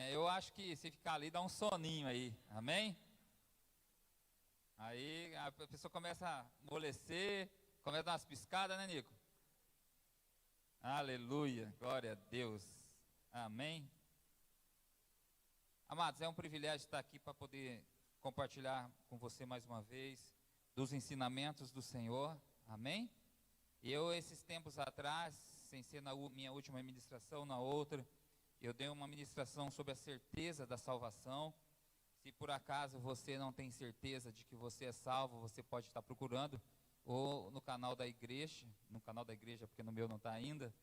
Eu acho que se ficar ali dá um soninho aí, amém? Aí a pessoa começa a amolecer, começa a dar umas piscadas, né, Nico? Aleluia, glória a Deus, amém? Amados, é um privilégio estar aqui para poder compartilhar com você mais uma vez dos ensinamentos do Senhor, amém? Esses tempos atrás, sem ser na minha última ministração, na outra, eu dei uma ministração sobre a certeza da salvação. Se por acaso você não tem certeza de que você é salvo, você pode estar procurando, ou no canal da igreja, porque no meu não está ainda,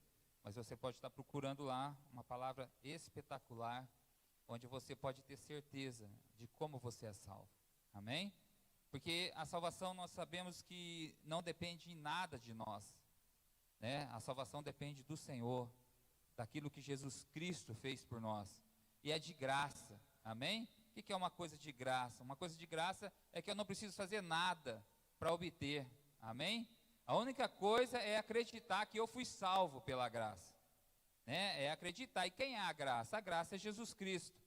mas você pode estar procurando lá uma palavra espetacular, onde você pode ter certeza de como você é salvo, amém? Porque a salvação nós sabemos que não depende em nada de nós, né? A salvação depende do Senhor, daquilo que Jesus Cristo fez por nós, e é de graça, amém? O que é uma coisa de graça? Uma coisa de graça é que eu não preciso fazer nada para obter, amém? A única coisa é acreditar que eu fui salvo pela graça, né? É acreditar. E quem é a graça? A graça é Jesus Cristo,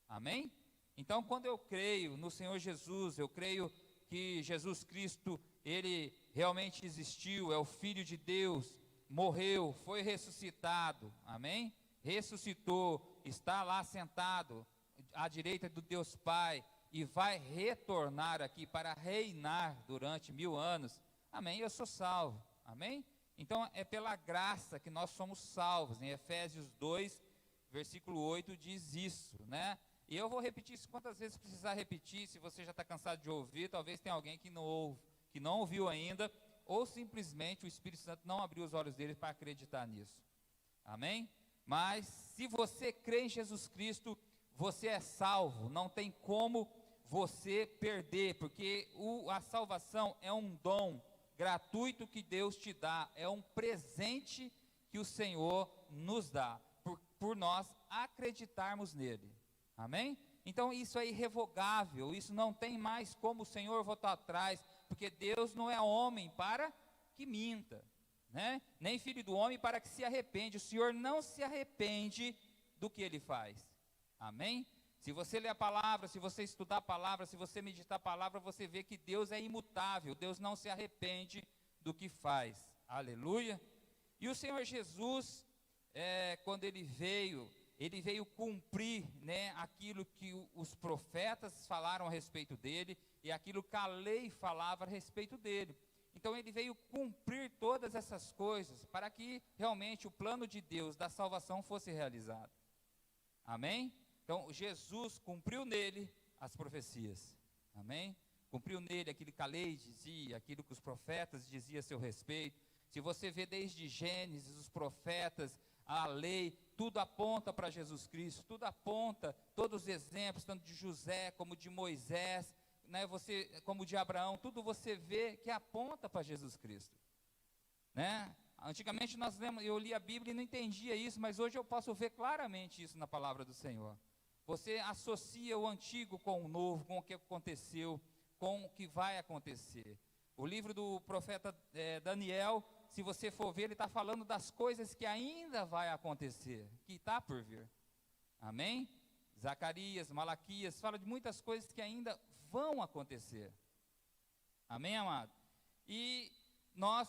amém? Então, quando eu creio no Senhor Jesus, eu creio que Jesus Cristo, Ele realmente existiu, é o Filho de Deus, morreu, foi ressuscitado, amém? Ressuscitou, está lá sentado à direita do Deus Pai, e vai retornar aqui para reinar durante 1000 anos, amém? Eu sou salvo, amém? Então é pela graça que nós somos salvos. Em Efésios 2, versículo 8 diz isso, né? E eu vou repetir isso quantas vezes precisar repetir. Se você já está cansado de ouvir, talvez tenha alguém que não ouve, que não ouviu ainda, ou simplesmente o Espírito Santo não abriu os olhos dele para acreditar nisso, amém? Mas se você crê em Jesus Cristo, você é salvo, não tem como você perder, porque a salvação é um dom gratuito que Deus te dá, é um presente que o Senhor nos dá, por nós acreditarmos nele, amém? Então isso é irrevogável, isso não tem mais como o Senhor voltar atrás, porque Deus não é homem para que minta, né? Nem filho do homem para que se arrepende. O Senhor não se arrepende do que Ele faz, amém? Se você ler a palavra, se você estudar a palavra, se você meditar a palavra, você vê que Deus é imutável, Deus não se arrepende do que faz, aleluia. E o Senhor Jesus, quando Ele veio cumprir, né, aquilo que os profetas falaram a respeito dele, e aquilo que a lei falava a respeito dele. Então Ele veio cumprir todas essas coisas, para que realmente o plano de Deus da salvação fosse realizado, amém? Então, Jesus cumpriu nele as profecias, amém? Cumpriu nele aquilo que a lei dizia, aquilo que os profetas diziam a seu respeito. Se você vê desde Gênesis, os profetas, a lei, tudo aponta para Jesus Cristo, tudo aponta, todos os exemplos, tanto de José como de Moisés, né, como de Abraão, tudo você vê que aponta para Jesus Cristo, né? Antigamente eu li a Bíblia e não entendia isso, mas hoje eu posso ver claramente isso na palavra do Senhor. Você associa o antigo com o novo, com o que aconteceu, com o que vai acontecer. O livro do profeta Daniel, se você for ver, ele está falando das coisas que ainda vai acontecer, que está por vir, amém? Zacarias, Malaquias, fala de muitas coisas que ainda vão acontecer, amém, amado? E nós,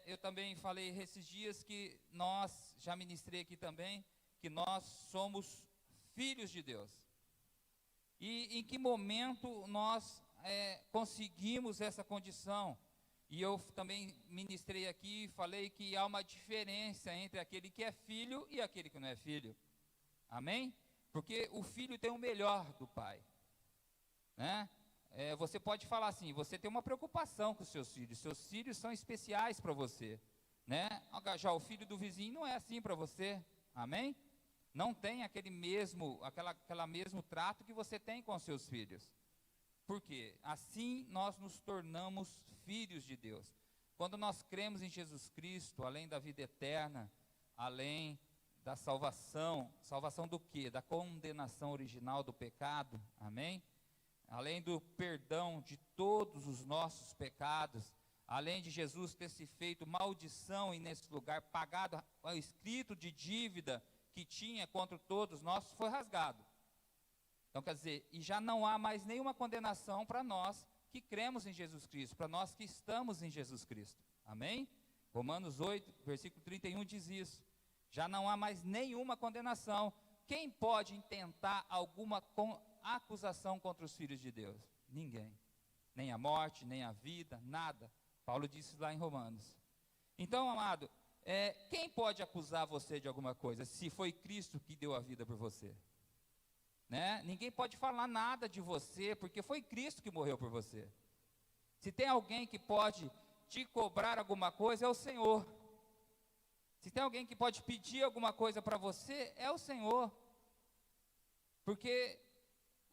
eu também falei esses dias que nós, já ministrei aqui também, que nós somos filhos de Deus. E em que momento nós conseguimos essa condição? E eu também ministrei aqui e falei que há uma diferença entre aquele que é filho e aquele que não é filho, amém? Porque o filho tem o melhor do pai, né? Você pode falar assim, você tem uma preocupação com os seus filhos são especiais para você, né? Já o filho do vizinho não é assim para você, amém? Não tem aquele mesmo trato que você tem com seus filhos. Por quê? Assim nós nos tornamos filhos de Deus. Quando nós cremos em Jesus Cristo, além da vida eterna, além da salvação, salvação do quê? Da condenação original do pecado, amém? Além do perdão de todos os nossos pecados, além de Jesus ter se feito maldição e nesse lugar, pagado o escrito de dívida que tinha contra todos nós foi rasgado. Então, quer dizer, e já não há mais nenhuma condenação para nós que cremos em Jesus Cristo, para nós que estamos em Jesus Cristo. Amém? Romanos 8, versículo 31 diz isso. Já não há mais nenhuma condenação. Quem pode intentar alguma acusação contra os filhos de Deus? Ninguém. Nem a morte, nem a vida, nada. Paulo disse lá em Romanos. Então, amado, quem pode acusar você de alguma coisa, se foi Cristo que deu a vida por você? Né? Ninguém pode falar nada de você, porque foi Cristo que morreu por você. Se tem alguém que pode te cobrar alguma coisa, é o Senhor. Se tem alguém que pode pedir alguma coisa para você, é o Senhor. Porque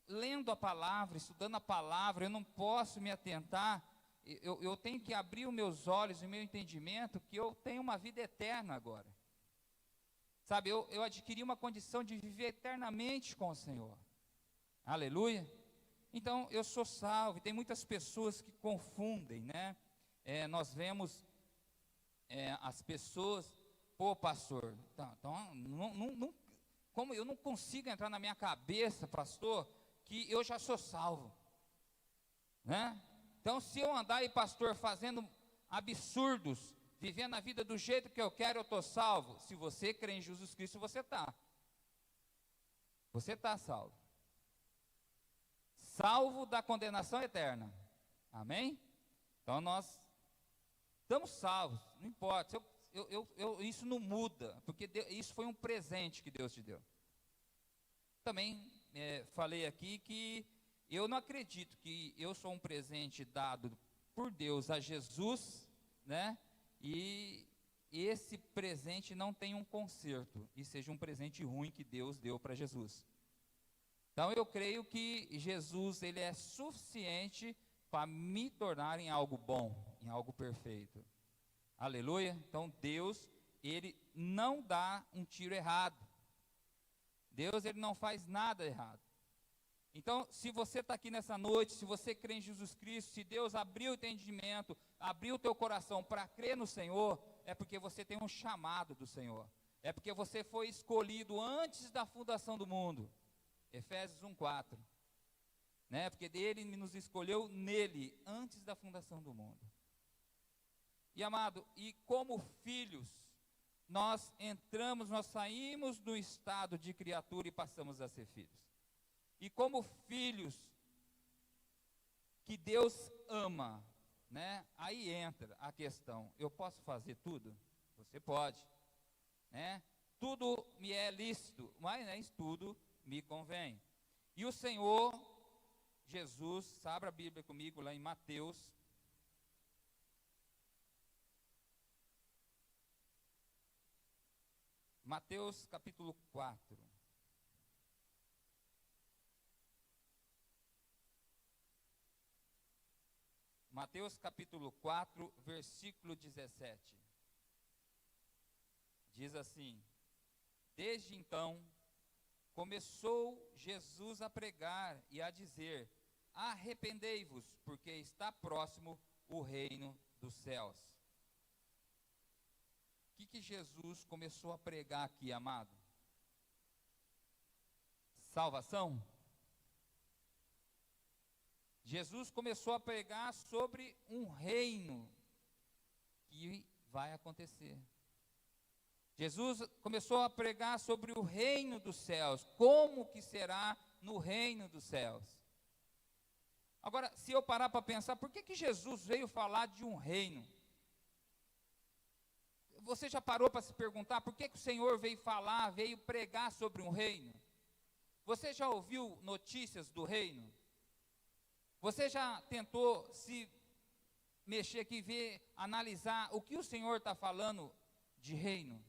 lendo a palavra, estudando a palavra, eu não posso me atentar, eu tenho que abrir os meus olhos e o meu entendimento, que eu tenho uma vida eterna agora. Sabe, eu adquiri uma condição de viver eternamente com o Senhor. Aleluia. Então, eu sou salvo. E tem muitas pessoas que confundem, né? Nós vemos as pessoas, pô, pastor, então, como eu não consigo entrar na minha cabeça, pastor, que eu já sou salvo, né? Então, se eu andar aí, pastor, fazendo absurdos, vivendo a vida do jeito que eu quero, eu estou salvo. Se você crê em Jesus Cristo, você está. Você está salvo. Salvo da condenação eterna. Amém? Então nós estamos salvos, não importa. Isso não muda, porque isso foi um presente que Deus te deu. Também falei aqui que eu não acredito que eu sou um presente dado por Deus a Jesus, né? E esse presente não tem um conserto, e seja um presente ruim que Deus deu para Jesus. Então eu creio que Jesus, ele é suficiente para me tornar em algo bom, em algo perfeito. Aleluia. Então Deus, ele não dá um tiro errado. Deus, ele não faz nada errado. Então, se você está aqui nessa noite, se você crê em Jesus Cristo, se Deus abriu o entendimento, abriu o teu coração para crer no Senhor, é porque você tem um chamado do Senhor. É porque você foi escolhido antes da fundação do mundo. Efésios 1:4. Né? Porque dele nos escolheu nele, antes da fundação do mundo. E amado, e como filhos, nós saímos do estado de criatura e passamos a ser filhos. E como filhos que Deus ama, né? Aí entra a questão, eu posso fazer tudo? Você pode, né? Tudo me é lícito, mas nem tudo me convém. E o Senhor Jesus, abra a Bíblia comigo lá em Mateus. Mateus capítulo 4. Mateus capítulo 4, versículo 17. Diz assim: Desde então, começou Jesus a pregar e a dizer: arrependei-vos, porque está próximo o reino dos céus. O que Jesus começou a pregar aqui, amado? Salvação? Jesus começou a pregar sobre um reino que vai acontecer. Jesus começou a pregar sobre o reino dos céus, como que será no reino dos céus. Agora, se eu parar para pensar, por que Jesus veio falar de um reino? Você já parou para se perguntar por que o Senhor veio pregar sobre um reino? Você já ouviu notícias do reino? Você já tentou se mexer aqui, ver, analisar o que o Senhor está falando de reino?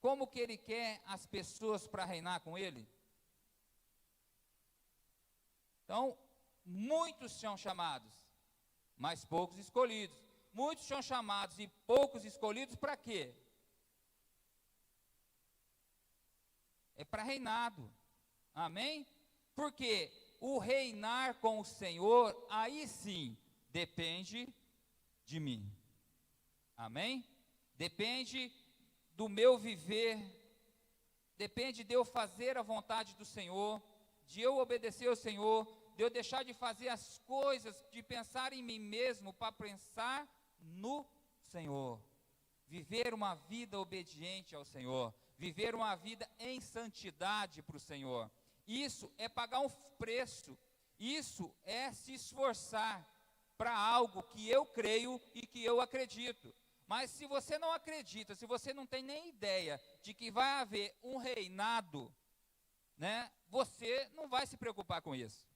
Como que Ele quer as pessoas para reinar com Ele? Então, muitos são chamados, mas poucos escolhidos. Muitos são chamados e poucos escolhidos para quê? É para reinado. Amém? Porque o reinar com o Senhor, aí sim, depende de mim. Amém? Depende do meu viver, depende de eu fazer a vontade do Senhor, de eu obedecer ao Senhor, de eu deixar de fazer as coisas, de pensar em mim mesmo, para pensar no Senhor. Viver uma vida obediente ao Senhor, viver uma vida em santidade para o Senhor. Isso é pagar um preço, isso é se esforçar para algo que eu creio e que eu acredito. Mas se você não acredita, se você não tem nem ideia de que vai haver um reinado, né, você não vai se preocupar com isso.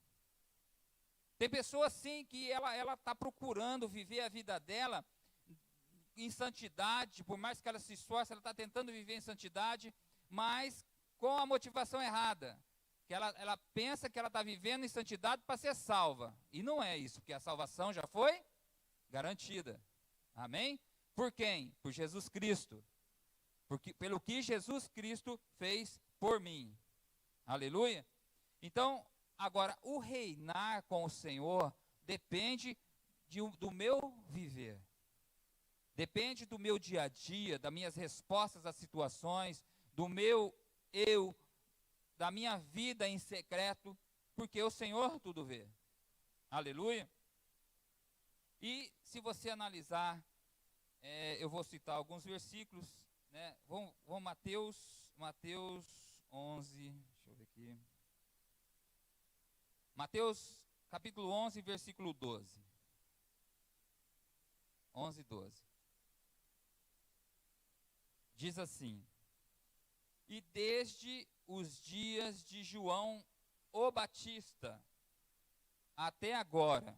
Tem pessoas sim que ela está procurando viver a vida dela em santidade, por mais que ela se esforce, ela está tentando viver em santidade, mas com a motivação errada. Que ela pensa que ela está vivendo em santidade para ser salva. E não é isso, porque a salvação já foi garantida. Amém? Por quem? Por Jesus Cristo. Pelo que Jesus Cristo fez por mim. Aleluia? Então, agora, o reinar com o Senhor depende do meu viver. Depende do meu dia a dia, das minhas respostas às situações, do meu eu, da minha vida em secreto, porque o Senhor tudo vê. Aleluia? E se você analisar, eu vou citar alguns versículos, né? Vamos Mateus 11, deixa eu ver aqui. Mateus capítulo 11, versículo 12. 11, 12. Diz assim: e desde os dias de João o Batista até agora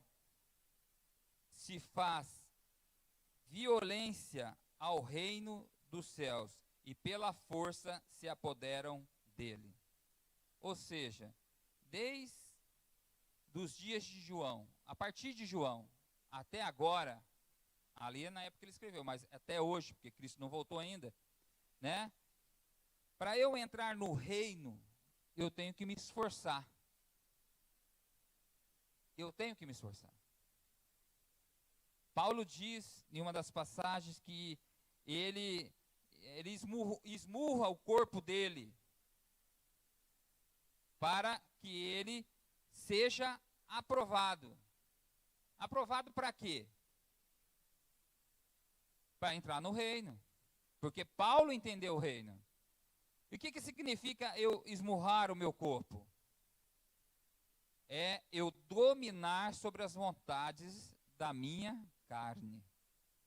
se faz violência ao reino dos céus e pela força se apoderam dele. Ou seja, desde os dias de João, a partir de João até agora, ali é na época que ele escreveu, mas até hoje, porque Cristo não voltou ainda, né? Para eu entrar no reino, eu tenho que me esforçar. Eu tenho que me esforçar. Paulo diz em uma das passagens que ele esmurra o corpo dele para que ele seja aprovado. Aprovado para quê? Para entrar no reino. Porque Paulo entendeu o reino. E o que significa eu esmurrar o meu corpo? É eu dominar sobre as vontades da minha carne,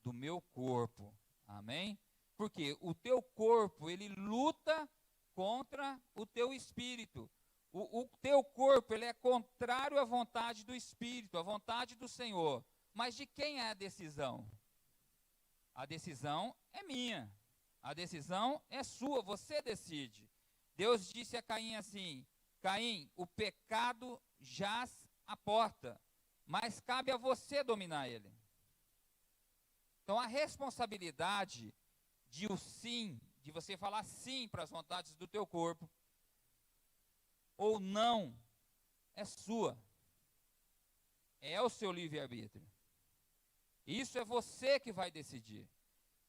do meu corpo. Amém? Porque o teu corpo, ele luta contra o teu espírito. O teu corpo, ele é contrário à vontade do Espírito, à vontade do Senhor. Mas de quem é a decisão? A decisão é minha. A decisão é sua, você decide. Deus disse a Caim assim: Caim, o pecado jaz à porta, mas cabe a você dominar ele. Então a responsabilidade de o sim, de você falar sim para as vontades do teu corpo, ou não, é sua. É o seu livre-arbítrio. Isso é você que vai decidir.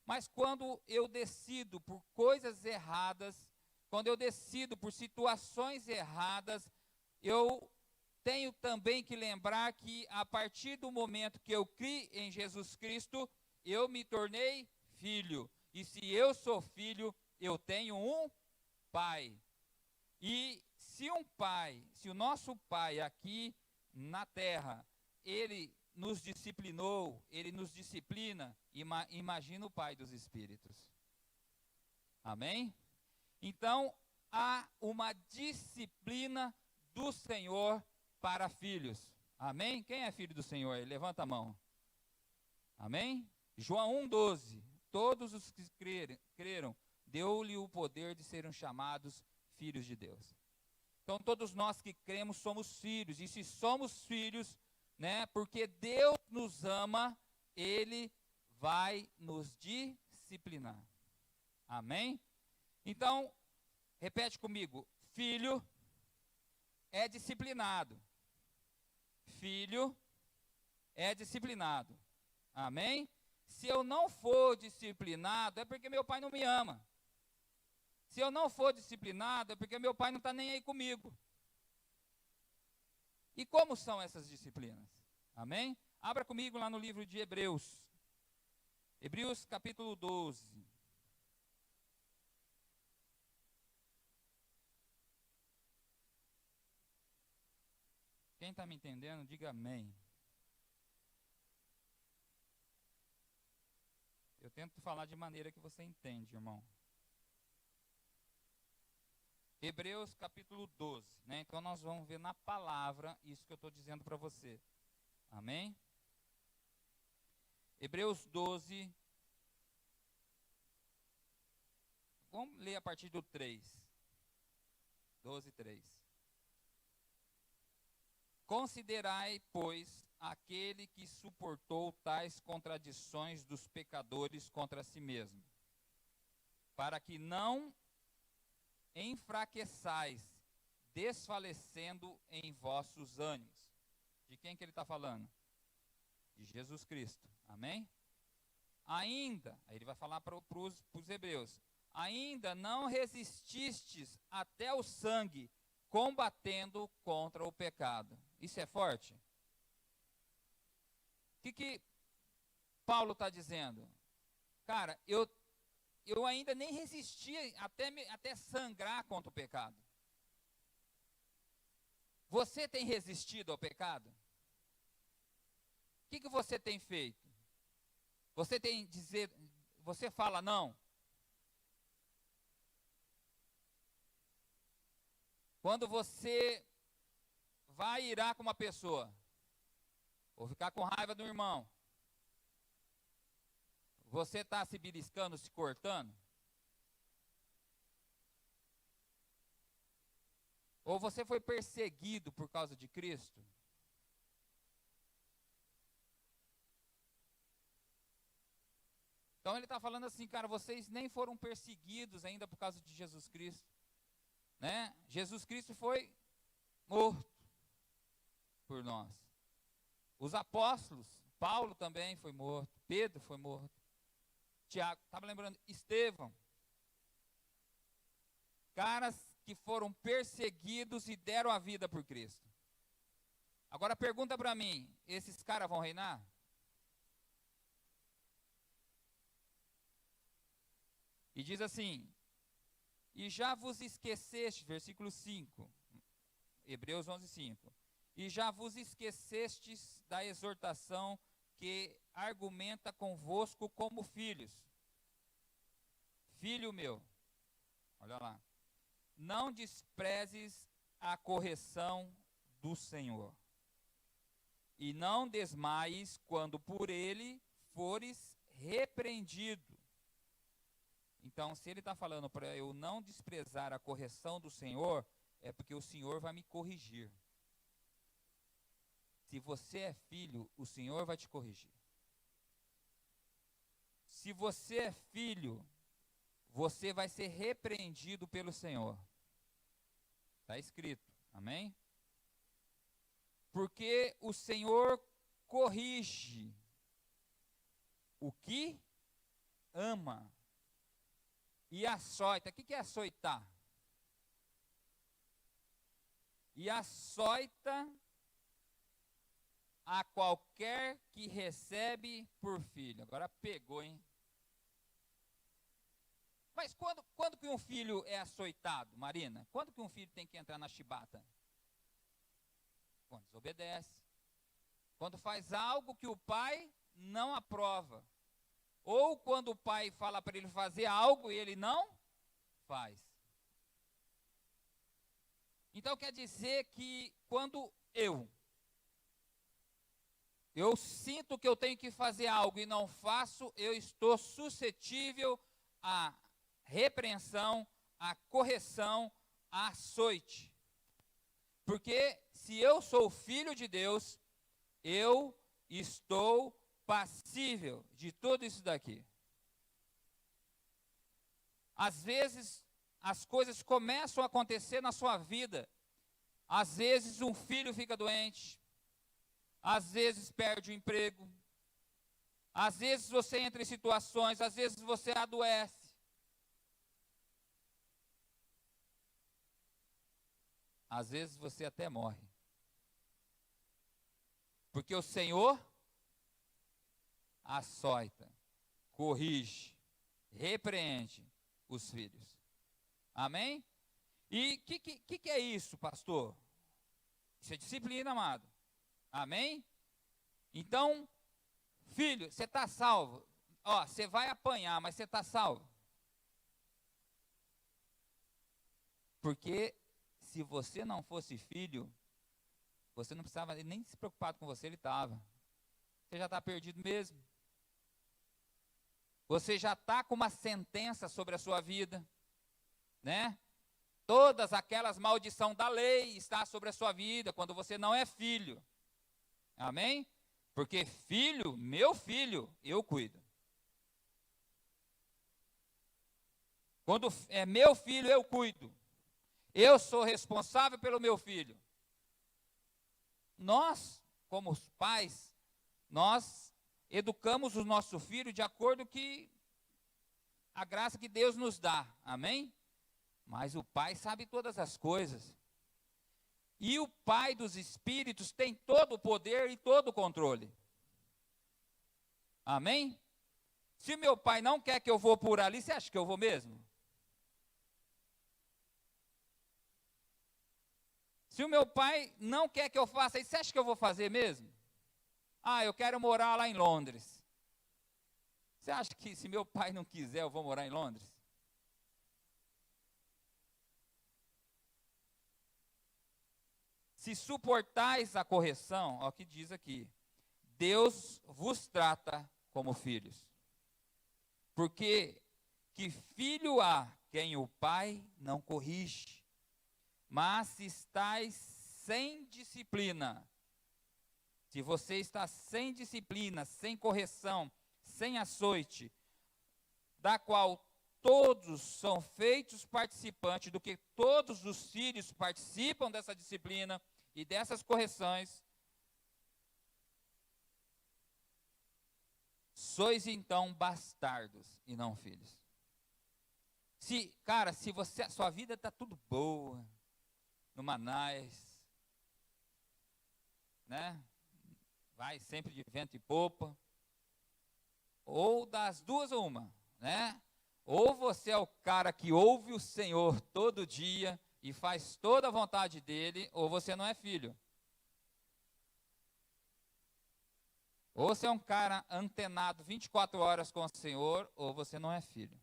Mas quando eu decido por coisas erradas, quando eu decido por situações erradas, eu tenho também que lembrar que a partir do momento que eu criei em Jesus Cristo, eu me tornei filho. E se eu sou filho, eu tenho um pai. E se o nosso pai aqui na terra, ele nos disciplinou, ele nos disciplina, imagina o Pai dos Espíritos. Amém? Então, há uma disciplina do Senhor para filhos. Amém? Quem é filho do Senhor? Levanta a mão. Amém? João 1,12. Todos os que creram, deu-lhe o poder de serem chamados filhos de Deus. Então, todos nós que cremos somos filhos. E se somos filhos, né, porque Deus nos ama, Ele vai nos disciplinar. Amém? Então, repete comigo: filho é disciplinado. Filho é disciplinado. Amém? Se eu não for disciplinado, é porque meu pai não me ama. Se eu não for disciplinado, é porque meu pai não está nem aí comigo. E como são essas disciplinas? Amém? Abra comigo lá no livro de Hebreus. Hebreus capítulo 12. Quem está me entendendo, diga amém. Eu tento falar de maneira que você entende, irmão. Hebreus capítulo 12, né? Então nós vamos ver na palavra isso que eu estou dizendo para você. Amém? Hebreus 12. Vamos ler a partir do 3. 12, 3. Considerai, pois, aquele que suportou tais contradições dos pecadores contra si mesmo, para que não enfraqueçais, desfalecendo em vossos ânimos. De quem que ele está falando? De Jesus Cristo. Amém? Ainda, aí ele vai falar para os hebreus, ainda não resististes até o sangue, combatendo contra o pecado. Isso é forte? O que Paulo está dizendo? Cara, eu ainda nem resisti até sangrar contra o pecado. Você tem resistido ao pecado? O que você tem feito? Você fala não? Quando você vai irar com uma pessoa, ou ficar com raiva do irmão, você está se beliscando, se cortando? Ou você foi perseguido por causa de Cristo? Então ele está falando assim, cara, vocês nem foram perseguidos ainda por causa de Jesus Cristo, né? Jesus Cristo foi morto por nós. Os apóstolos, Paulo também foi morto, Pedro foi morto, Tiago, estava lembrando, Estevão. Caras que foram perseguidos e deram a vida por Cristo. Agora pergunta para mim, esses caras vão reinar? E diz assim, e já vos esqueceste, versículo 5, Hebreus 11, 5. E já vos esquecestes da exortação que argumenta convosco como filhos. Filho meu, olha lá, não desprezes a correção do Senhor, e não desmaies quando por ele fores repreendido. Então, se ele está falando para eu não desprezar a correção do Senhor, é porque o Senhor vai me corrigir. Se você é filho, o Senhor vai te corrigir. Se você é filho, você vai ser repreendido pelo Senhor. Está escrito, amém? Porque o Senhor corrige o que ama e açoita. O que é açoitar? E açoita a qualquer que recebe por filho. Agora pegou, hein? Mas quando que um filho é açoitado, Marina? Quando que um filho tem que entrar na chibata? Quando desobedece. Quando faz algo que o pai não aprova. Ou quando o pai fala para ele fazer algo e ele não faz. Então quer dizer que quando eu sinto que eu tenho que fazer algo e não faço, eu estou suscetível à repreensão, à correção, à açoite. Porque se eu sou filho de Deus, eu estou passível de tudo isso daqui. Às vezes, as coisas começam a acontecer na sua vida. Às vezes, um filho fica doente. Às vezes, perde o emprego. Às vezes, você entra em situações. Às vezes, você adoece. às vezes você até morre. Porque o Senhor açoita, corrige, repreende os filhos. Amém? E o que é isso, pastor? Isso é disciplina, amado. Amém? Então, filho, você está salvo. Ó, você vai apanhar, mas você está salvo. Porque se você não fosse filho, você não precisava nem se preocupar com você, ele estava. Você já está perdido mesmo. Você já está com uma sentença sobre a sua vida, né? Todas aquelas maldições da lei está sobre a sua vida quando você não é filho. Amém? Porque filho, meu filho, eu cuido. Quando é meu filho, eu cuido. Eu sou responsável pelo meu filho. Nós, como os pais, nós educamos o nosso filho de acordo com a graça que Deus nos dá. Amém? Mas o pai sabe todas as coisas. E o pai dos espíritos tem todo o poder e todo o controle. Amém? Se meu pai não quer que eu vou por ali, você acha que eu vou mesmo? Se o meu pai não quer que eu faça isso, você acha que eu vou fazer mesmo? Ah, eu quero morar lá em Londres. Você acha que se meu pai não quiser, eu vou morar em Londres? Se suportais a correção, ó, o que diz aqui, Deus vos trata como filhos. Porque que filho há quem o pai não corrige? Mas se estáis sem disciplina, se você está sem disciplina, sem correção, sem açoite, da qual todos são feitos participantes, do que todos os filhos participam dessa disciplina e dessas correções, sois então bastardos e não filhos. Cara, se a sua vida está tudo boa, no Manais, né? Vai sempre de vento e popa, ou das duas uma, né? Ou você é o cara que ouve o Senhor todo dia e faz toda a vontade dele, ou você não é filho. Ou você é um cara antenado 24 horas com o Senhor, ou você não é filho.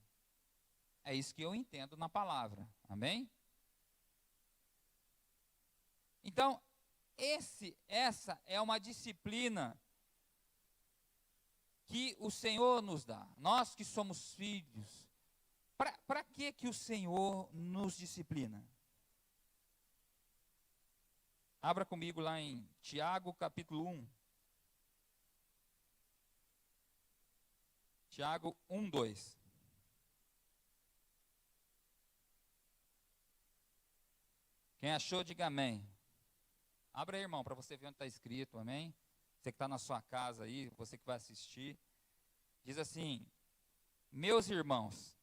É isso que eu entendo na palavra. Amém? Então, essa é uma disciplina que o Senhor nos dá. Nós que somos filhos, para que o Senhor nos disciplina? Abra comigo lá em Tiago capítulo 1. Tiago 1, 2. Quem achou, diga amém. Abra aí, irmão, para você ver onde está escrito, amém? Você que está na sua casa aí, você que vai assistir. Diz assim: meus irmãos,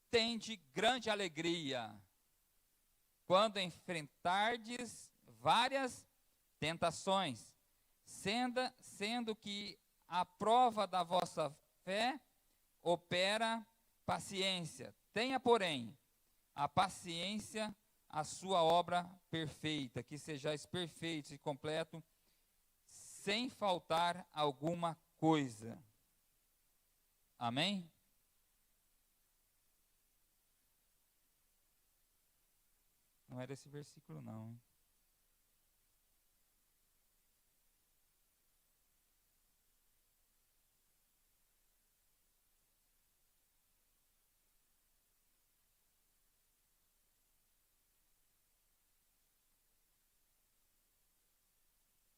tende grande alegria quando enfrentardes várias tentações, sendo que a prova da vossa fé opera paciência. Tenha, porém, a paciência a sua obra perfeita, que sejais perfeitos e completos, sem faltar alguma coisa. Amém? Não era esse versículo não, hein?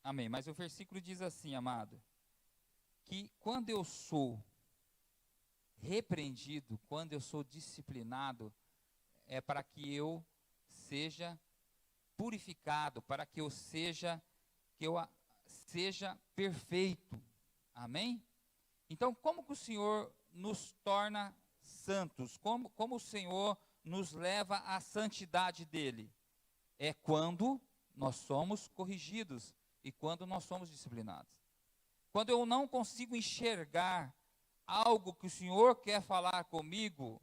Amém. Mas o versículo diz assim, amado, que quando eu sou repreendido, quando eu sou disciplinado, é para que eu seja purificado, para que eu seja perfeito. Amém? Então, como que o Senhor nos torna santos? Como o Senhor nos leva à santidade dele? É quando nós somos corrigidos e quando nós somos disciplinados. Quando eu não consigo enxergar algo que o Senhor quer falar comigo,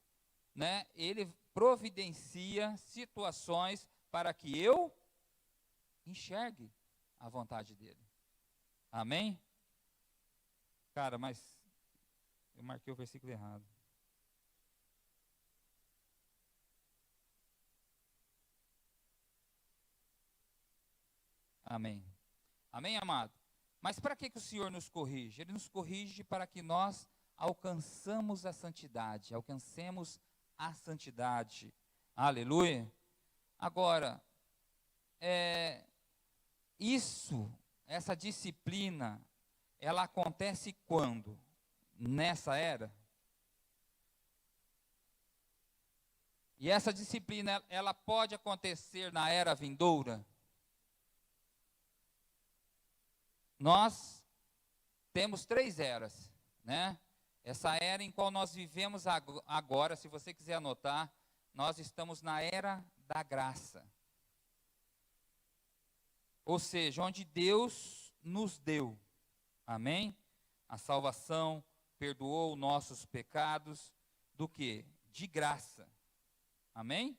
né, Ele providencia situações para que eu enxergue a vontade dEle. Amém? Cara, mas eu marquei o versículo errado. Amém. Amém, amado? Mas para que o Senhor nos corrige? Ele nos corrige para que nós alcancemos a santidade, alcancemos a santidade. Aleluia. Agora, essa disciplina, ela acontece quando? Nessa era. E essa disciplina, ela pode acontecer na era vindoura. Nós temos 3 eras, né? Essa era em qual nós vivemos agora, se você quiser anotar, nós estamos na era da graça. Ou seja, onde Deus nos deu, amém? A salvação, perdoou nossos pecados, do quê? De graça, amém?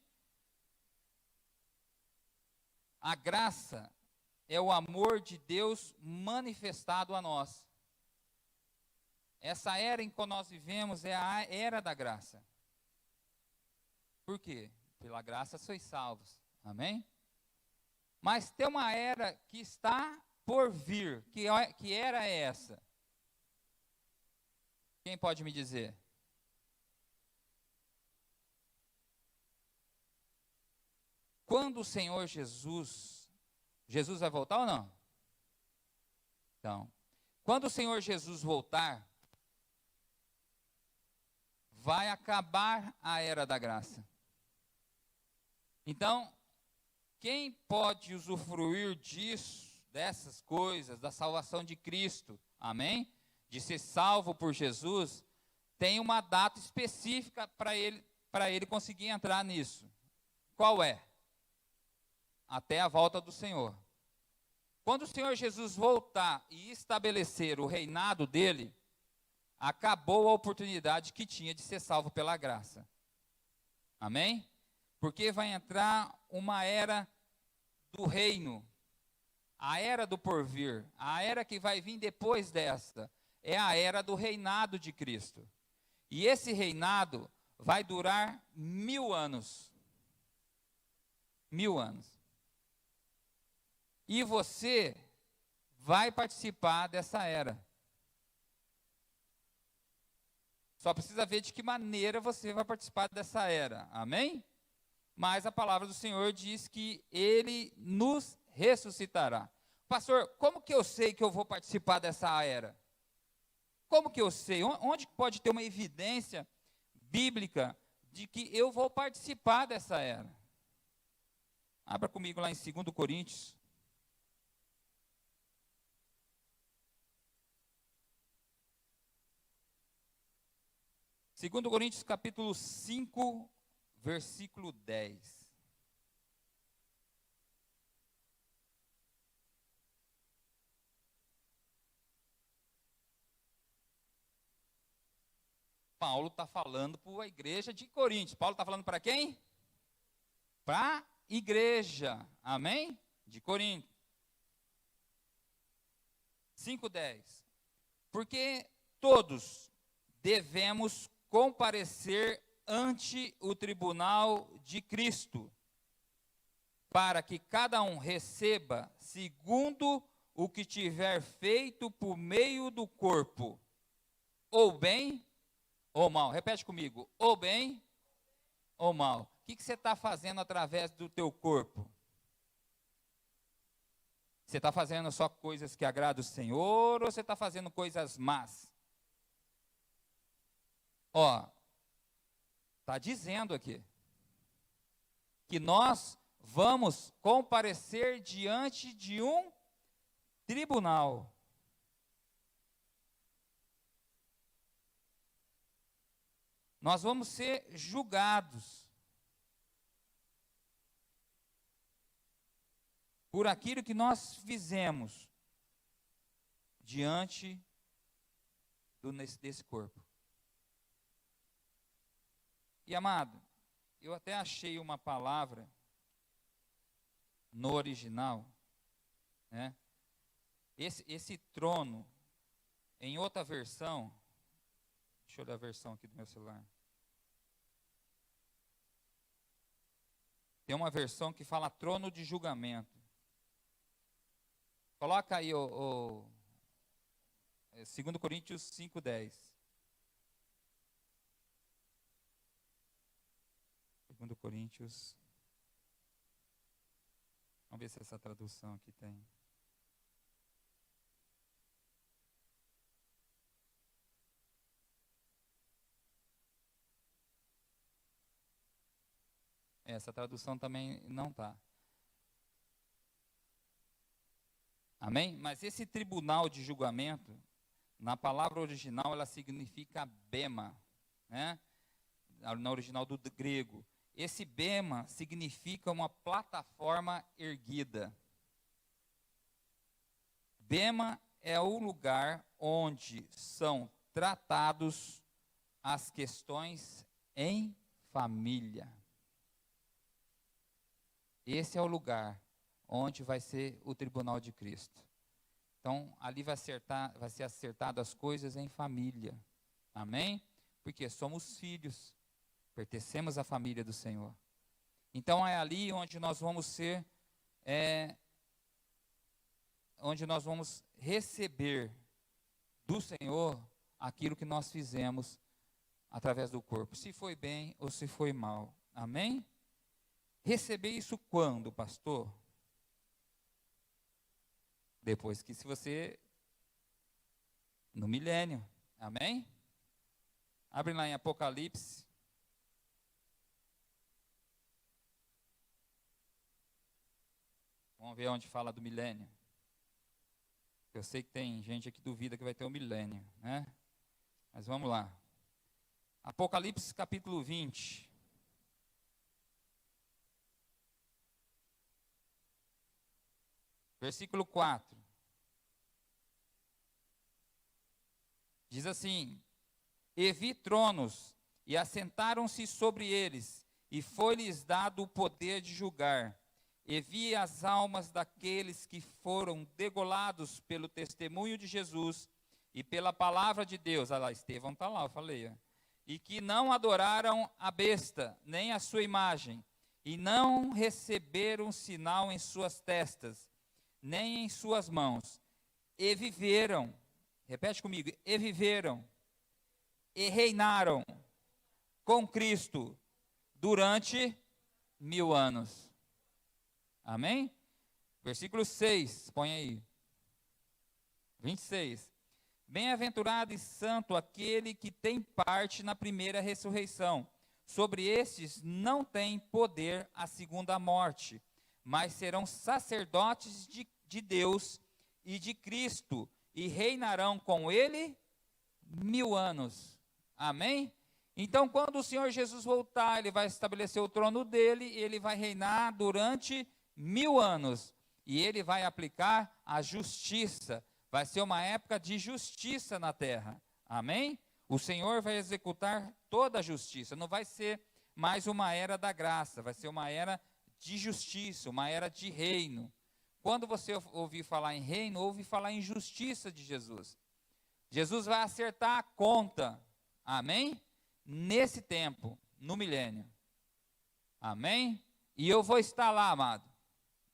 A graça é o amor de Deus manifestado a nós. Essa era em que nós vivemos é a era da graça. Por quê? Pela graça sois salvos. Amém? Mas tem uma era que está por vir. Que era é essa? Quem pode me dizer? Quando o Senhor Jesus vai voltar ou não? Então, quando o Senhor Jesus voltar, vai acabar a era da graça. Então, quem pode usufruir disso, dessas coisas, da salvação de Cristo, amém? De ser salvo por Jesus, tem uma data específica para ele conseguir entrar nisso. Qual é? Até a volta do Senhor. Quando o Senhor Jesus voltar e estabelecer o reinado dele, acabou a oportunidade que tinha de ser salvo pela graça. Amém? Porque vai entrar uma era do reino, a era do porvir, a era que vai vir depois desta, é a era do reinado de Cristo. E esse reinado vai durar 1000 anos. 1000 anos. E você vai participar dessa era. Só precisa ver de que maneira você vai participar dessa era. Amém? Mas a palavra do Senhor diz que Ele nos ressuscitará. Pastor, como que eu sei que eu vou participar dessa era? Como que eu sei? Onde pode ter uma evidência bíblica de que eu vou participar dessa era? Abra comigo lá em 2 Coríntios. 2 Coríntios capítulo 5, versículo 10. Paulo está falando para a igreja de Coríntios. Paulo está falando para quem? Para a igreja, amém? De Corinto. 5:10. Porque todos devemos comparecer ante o tribunal de Cristo, para que cada um receba segundo o que tiver feito por meio do corpo, ou bem ou mal. Repete comigo, ou bem ou mal. O que você está fazendo através do teu corpo? Você está fazendo só coisas que agradam o Senhor, ou você está fazendo coisas más? Ó, está dizendo aqui que nós vamos comparecer diante de um tribunal. Nós vamos ser julgados. por aquilo que nós fizemos diante desse corpo. E amado, eu até achei uma palavra no original, né? Esse trono, em outra versão, deixa eu olhar a versão aqui do meu celular. Tem uma versão que fala trono de julgamento. Coloca aí o 2 Coríntios 5:10. 2 Coríntios. Vamos ver se essa tradução aqui tem. Essa tradução também não está. Amém? Mas esse tribunal de julgamento, na palavra original, ela significa bema, né? Na original do grego. Esse bema significa uma plataforma erguida. Bema é o lugar onde são tratados as questões em família. Esse é o lugar onde vai ser o tribunal de Cristo. Então, ali vai ser acertado as coisas em família. Amém? Porque somos filhos, pertencemos à família do Senhor. Então, é ali onde nós vamos ser, onde nós vamos receber do Senhor aquilo que nós fizemos através do corpo. Se foi bem ou se foi mal. Amém? Receber isso quando, pastor? Depois que se você... No milênio. Amém? Abre lá em Apocalipse. Vamos ver onde fala do milênio. Eu sei que tem gente aqui que duvida que vai ter o milênio, né? Mas vamos lá. Apocalipse capítulo 20. Versículo 4. Diz assim: E vi tronos, e assentaram-se sobre eles, e foi-lhes dado o poder de julgar. E vi as almas daqueles que foram degolados pelo testemunho de Jesus e pela palavra de Deus. Olha lá, Estevão está lá, eu falei. E que não adoraram a besta, nem a sua imagem, e não receberam sinal em suas testas, nem em suas mãos, e viveram, repete comigo, e viveram, e reinaram com Cristo durante 1000 anos. Amém? Versículo 6, põe aí. 26. Bem-aventurado e santo aquele que tem parte na primeira ressurreição. Sobre estes não tem poder a segunda morte, mas serão sacerdotes de Deus e de Cristo, e reinarão com ele 1000 anos. Amém? Então, quando o Senhor Jesus voltar, ele vai estabelecer o trono dele, e ele vai reinar durante 1000 anos, e ele vai aplicar a justiça. Vai ser uma época de justiça na terra. Amém? O Senhor vai executar toda a justiça. Não vai ser mais uma era da graça, vai ser uma era de justiça, uma era de reino. Quando você ouvir falar em reino, ouve falar em justiça de Jesus. Jesus vai acertar a conta, amém? Nesse tempo, no milênio. Amém? E eu vou estar lá, amado.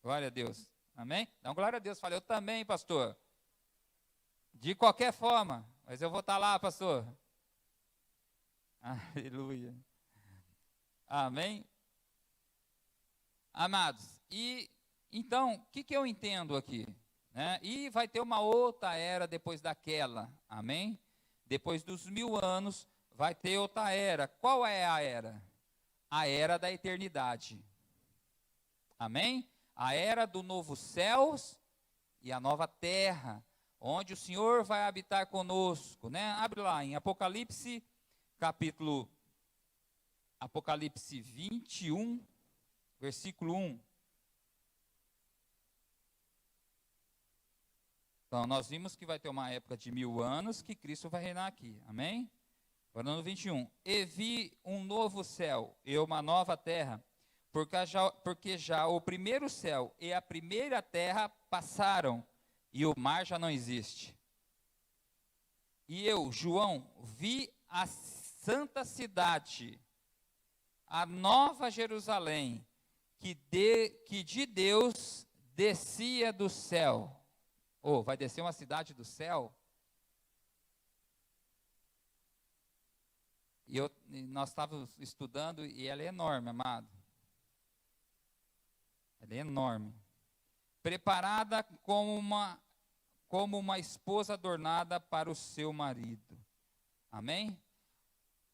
Glória a Deus. Amém? Então, glória a Deus. Falei, eu também, pastor. De qualquer forma, mas eu vou estar lá, pastor. Aleluia. Amém? Amados, e então, o que eu entendo aqui? Né? E vai ter uma outra era depois daquela, amém? Depois dos 1000 anos, vai ter outra era. Qual é a era? A era da eternidade. Amém? A era do novo céus e a nova terra, onde o Senhor vai habitar conosco, né? Abre lá em Apocalipse, Apocalipse 21, versículo 1. Então, nós vimos que vai ter uma época de 1000 anos que Cristo vai reinar aqui. Amém? Agora no 21. E vi um novo céu e uma nova terra, porque já o primeiro céu e a primeira terra passaram, e o mar já não existe. E eu, João, vi a santa cidade, a nova Jerusalém, que de Deus descia do céu. Vai descer uma cidade do céu? Nós estávamos estudando e ela é enorme, amado. Ela é enorme. Preparada como uma esposa adornada para o seu marido. Amém?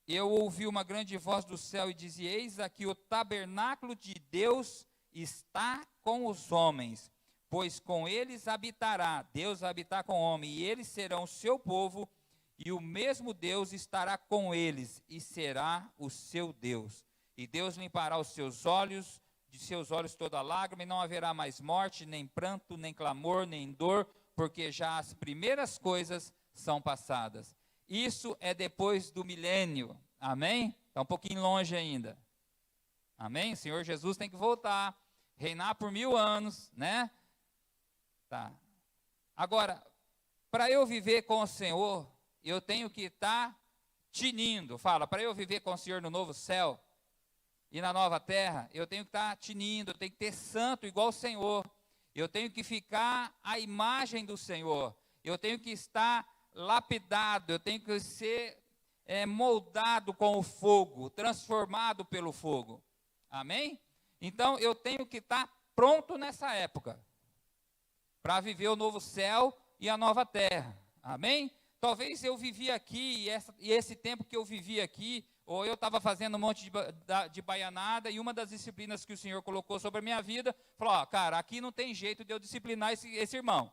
Eu ouvi uma grande voz do céu e dizia: eis aqui o tabernáculo de Deus está com os homens, pois com eles habitará. Deus vai habitar com o homem, e eles serão o seu povo, e o mesmo Deus estará com eles, e será o seu Deus. E Deus limpará os seus olhos, de seus olhos toda lágrima, e não haverá mais morte, nem pranto, nem clamor, nem dor, porque já as primeiras coisas são passadas. Isso é depois do milênio. Amém? Está um pouquinho longe ainda. Amém? O Senhor Jesus tem que voltar, reinar por 1000 anos, né? Tá. Agora, para eu viver com o Senhor, eu tenho que estar tinindo. Fala, para eu viver com o Senhor no novo céu e na nova terra, eu tenho que estar tinindo, eu tenho que ter santo igual o Senhor. Eu tenho que ficar à imagem do Senhor. Eu tenho que estar lapidado, eu tenho que ser moldado com o fogo, transformado pelo fogo. Amém? Então, eu tenho que estar pronto nessa época, para viver o novo céu e a nova terra. Amém? Talvez eu vivi aqui, e esse tempo que eu vivi aqui, ou eu estava fazendo um monte de baianada, e uma das disciplinas que o Senhor colocou sobre a minha vida, falou: cara, aqui não tem jeito de eu disciplinar esse irmão.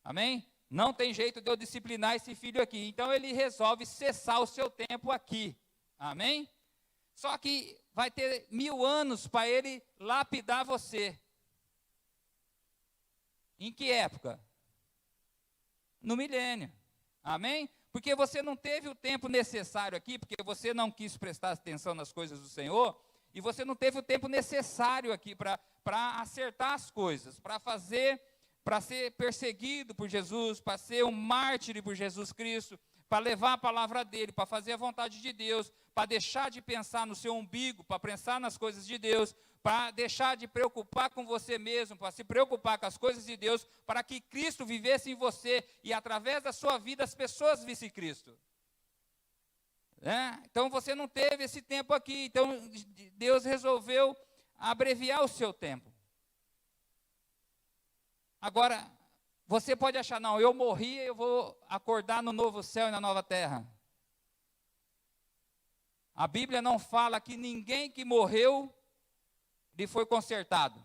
Amém? Não tem jeito de eu disciplinar esse filho aqui. Então ele resolve cessar o seu tempo aqui. Amém? Só que vai ter 1000 anos para ele lapidar você. Em que época? No milênio. Amém? Porque você não teve o tempo necessário aqui, porque você não quis prestar atenção nas coisas do Senhor, e você não teve o tempo necessário aqui para acertar as coisas, para ser perseguido por Jesus, para ser um mártir por Jesus Cristo, para levar a palavra dele, para fazer a vontade de Deus, para deixar de pensar no seu umbigo, para pensar nas coisas de Deus, para deixar de preocupar com você mesmo, para se preocupar com as coisas de Deus, para que Cristo vivesse em você e através da sua vida as pessoas vissem Cristo. Então você não teve esse tempo aqui, então Deus resolveu abreviar o seu tempo. Agora, você pode achar: não, eu morri, eu vou acordar no novo céu e na nova terra. A Bíblia não fala que ninguém que morreu lhe foi consertado.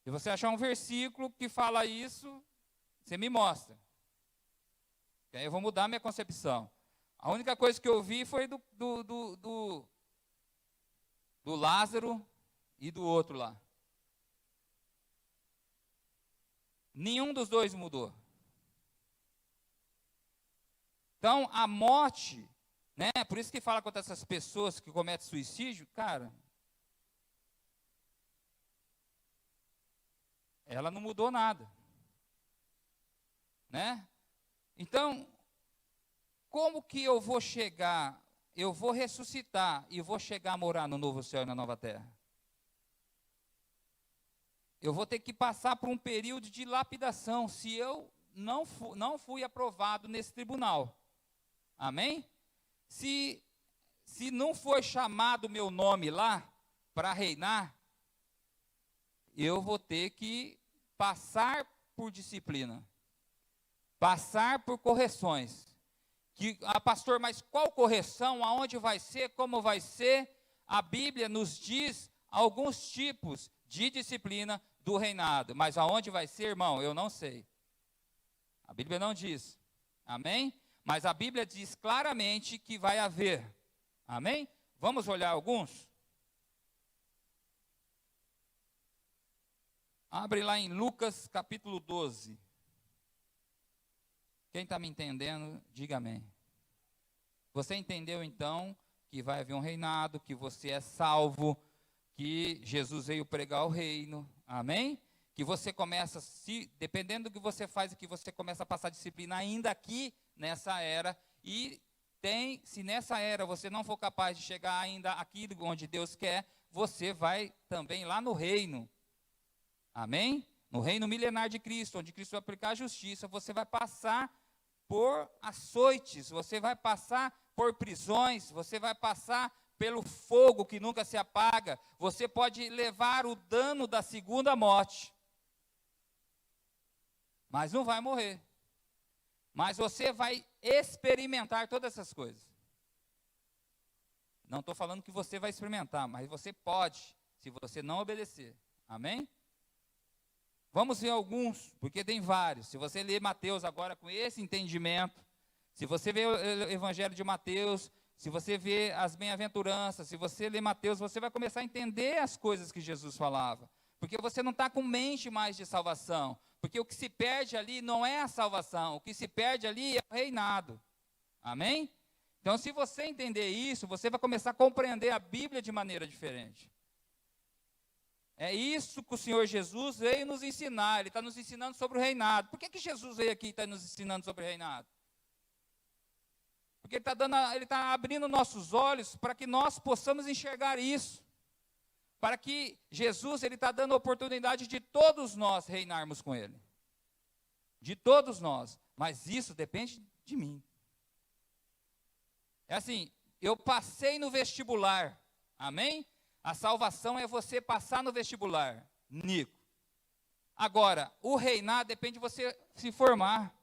Se você achar um versículo que fala isso, você me mostra. E aí eu vou mudar minha concepção. A única coisa que eu vi foi do Lázaro e do outro lá. Nenhum dos dois mudou. Então, a morte, né? Por isso que fala contra essas pessoas que cometem suicídio, cara, ela não mudou nada, né? Então, como que eu vou chegar, eu vou ressuscitar e vou chegar a morar no novo céu e na nova terra? Eu vou ter que passar por um período de lapidação, se eu não fui aprovado nesse tribunal. Amém? Se não for chamado meu nome lá para reinar, eu vou ter que passar por disciplina, passar por correções. Pastor, mas qual correção? Aonde vai ser? Como vai ser? A Bíblia nos diz alguns tipos de disciplina do reinado, mas aonde vai ser, irmão, eu não sei. A Bíblia não diz. Amém? Mas a Bíblia diz claramente que vai haver. Amém? Vamos olhar alguns? Abre lá em Lucas capítulo 12. Quem está me entendendo, diga amém. Você entendeu então que vai haver um reinado, que você é salvo, que Jesus veio pregar o reino, amém? Que você começa, dependendo do que você faz, que você começa a passar disciplina ainda aqui nessa era, e se nessa era você não for capaz de chegar ainda aqui onde Deus quer, você vai também lá no reino, amém? No reino milenar de Cristo, onde Cristo vai aplicar a justiça, você vai passar por açoites, você vai passar por prisões, você vai passar pelo fogo que nunca se apaga, você pode levar o dano da segunda morte, mas não vai morrer. Mas você vai experimentar todas essas coisas. Não estou falando que você vai experimentar, mas você pode, se você não obedecer. Amém? Vamos ver alguns, porque tem vários. Se você ler Mateus agora com esse entendimento, se você vê o Evangelho de Mateus, se você vê as bem-aventuranças, se você ler Mateus, você vai começar a entender as coisas que Jesus falava. Porque você não está com mente mais de salvação. Porque o que se perde ali não é a salvação, o que se perde ali é o reinado. Amém? Então, se você entender isso, você vai começar a compreender a Bíblia de maneira diferente. É isso que o Senhor Jesus veio nos ensinar. Ele está nos ensinando sobre o reinado. Por que Jesus veio aqui e está nos ensinando sobre o reinado? Porque ele está abrindo nossos olhos para que nós possamos enxergar isso. Para que Jesus, ele está dando a oportunidade de todos nós reinarmos com ele. De todos nós. Mas isso depende de mim. É assim, eu passei no vestibular. Amém? A salvação é você passar no vestibular, Nico. Agora, o reinar depende de você se formar.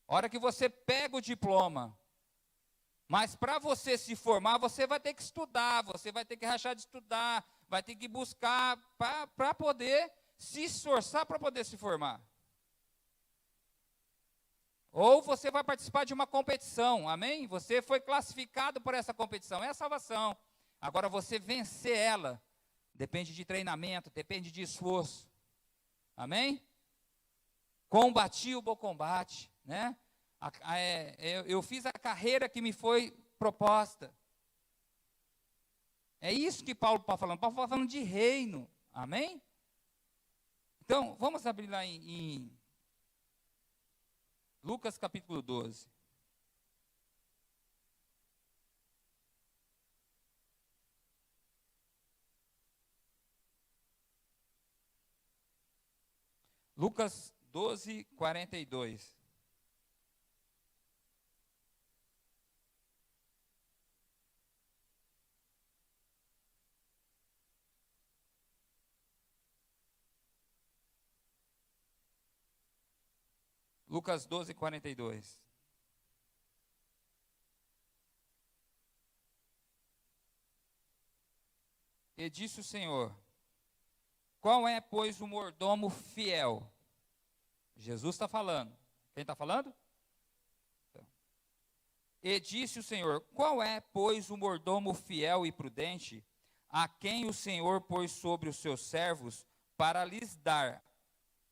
A hora que você pega o diploma, mas para você se formar, você vai ter que estudar, você vai ter que rachar de estudar, vai ter que buscar para poder se esforçar para poder se formar. Ou você vai participar de uma competição, amém? Você foi classificado por essa competição, é a salvação. Agora, você vencer ela, depende de treinamento, depende de esforço, amém? Combati o bom combate, né? Eu fiz a carreira que me foi proposta. É isso que Paulo está falando. Paulo está falando de reino, amém? Então, vamos abrir lá em Lucas capítulo 12. Lucas 12, 42. Lucas 12, 42. E disse o Senhor: qual é, pois, o mordomo fiel? Jesus está falando. Quem está falando? Então. E disse o Senhor: qual é, pois, o mordomo fiel e prudente, a quem o Senhor pôs sobre os seus servos, para lhes dar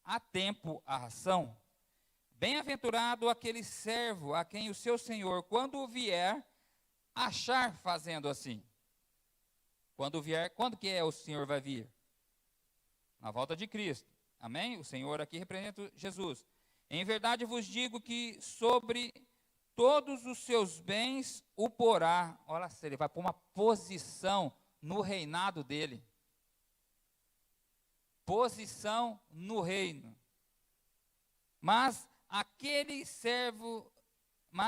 a tempo a ração? Bem-aventurado aquele servo a quem o seu Senhor, quando vier, achar fazendo assim. Quando vier, quando que o Senhor vai vir? Na volta de Cristo. Amém? O Senhor aqui representa Jesus. Em verdade vos digo que sobre todos os seus bens o porá. Olha, ele vai pôr uma posição no reinado dele. Posição no reino. Mas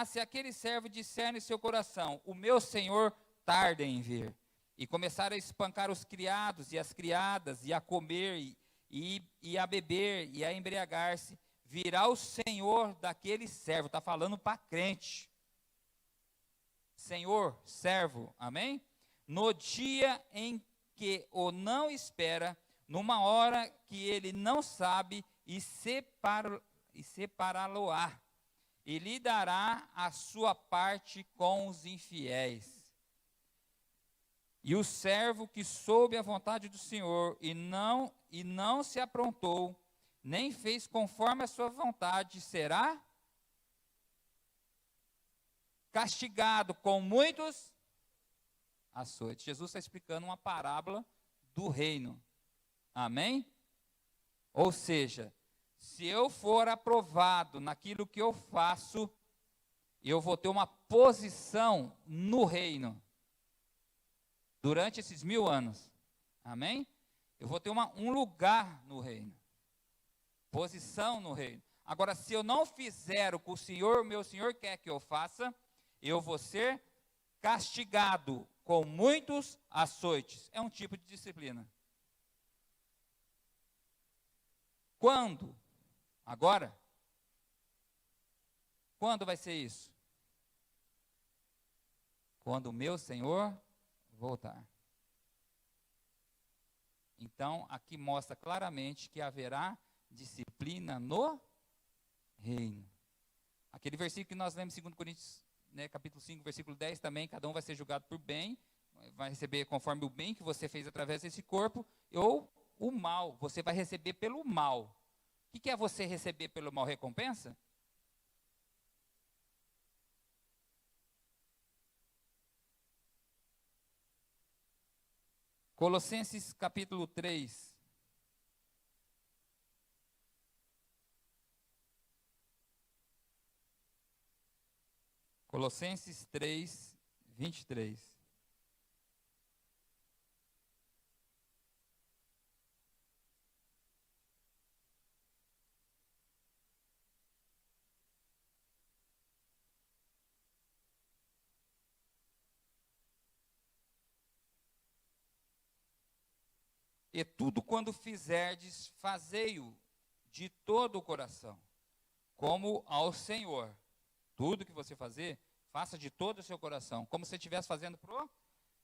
se aquele servo disser em seu coração: o meu Senhor tarda em vir, e começar a espancar os criados e as criadas, e a comer, e a beber, e a embriagar-se, virá o Senhor daquele servo. Está falando para crente. Senhor, servo, amém? No dia em que o não espera, numa hora que ele não sabe, e separá-lo-á, e lhe dará a sua parte com os infiéis. E o servo que soube a vontade do Senhor e não se aprontou, nem fez conforme a sua vontade, será castigado com muitos açoites. Jesus está explicando uma parábola do reino. Amém? Ou seja, se eu for aprovado naquilo que eu faço, eu vou ter uma posição no reino. Durante esses 1000 anos. Amém? Eu vou ter um lugar no reino. Posição no reino. Agora, se eu não fizer o que o meu Senhor quer que eu faça, eu vou ser castigado com muitos açoites. É um tipo de disciplina. Quando? Agora? Quando vai ser isso? Quando o meu Senhor voltar. Então, aqui mostra claramente que haverá disciplina no reino. Aquele versículo que nós lemos em 2 Coríntios, capítulo 5, versículo 10 também, cada um vai ser julgado por bem, vai receber conforme o bem que você fez através desse corpo, ou o mal, você vai receber pelo mal. O que é você receber pelo mal? Recompensa? Colossenses capítulo 3. Colossenses 3, 23. E tudo quando fizerdes, fazei-o de todo o coração, como ao Senhor. Tudo que você fazer, faça de todo o seu coração, como se estivesse fazendo para o